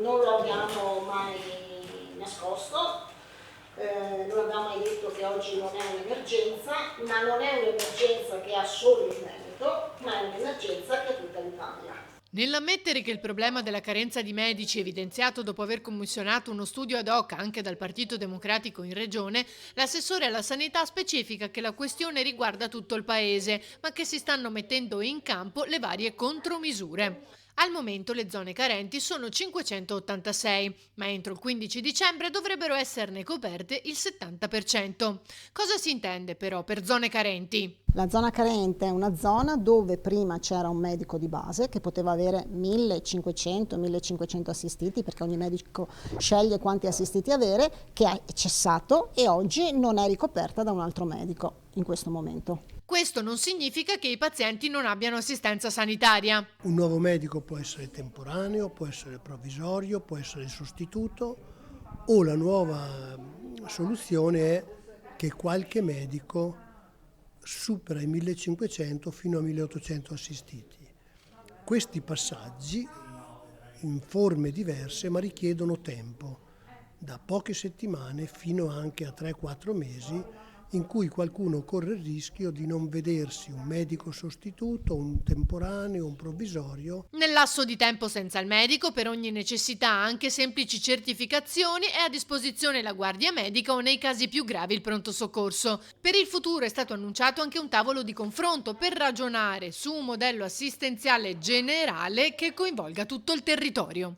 non lo abbiamo mai nascosto, non abbiamo mai detto che oggi non è un'emergenza, ma non è un'emergenza che ha solo il Veneto, ma è un'emergenza che ha tutta l'Italia. Nell'ammettere che il problema della carenza di medici, evidenziato dopo aver commissionato uno studio ad hoc anche dal Partito Democratico in regione, l'assessore alla sanità specifica che la questione riguarda tutto il paese, ma che si stanno mettendo in campo le varie contromisure. Al momento le zone carenti sono 586, ma entro il 15 dicembre dovrebbero esserne coperte il 70%. Cosa si intende però per zone carenti? La zona carente è una zona dove prima c'era un medico di base che poteva avere 1500 assistiti, perché ogni medico sceglie quanti assistiti avere, che è cessato e oggi non è ricoperta da un altro medico in questo momento. Questo non significa che i pazienti non abbiano assistenza sanitaria. Un nuovo medico può essere temporaneo, può essere provvisorio, può essere il sostituto, o la nuova soluzione è che qualche medico supera i 1500 fino a 1800 assistiti. Questi passaggi in forme diverse ma richiedono tempo, da poche settimane fino anche a 3-4 mesi, in cui qualcuno corre il rischio di non vedersi un medico sostituto, un temporaneo, un provvisorio. Nel lasso di tempo senza il medico, per ogni necessità, anche semplici certificazioni, è a disposizione la guardia medica o nei casi più gravi il pronto soccorso. Per il futuro è stato annunciato anche un tavolo di confronto per ragionare su un modello assistenziale generale che coinvolga tutto il territorio.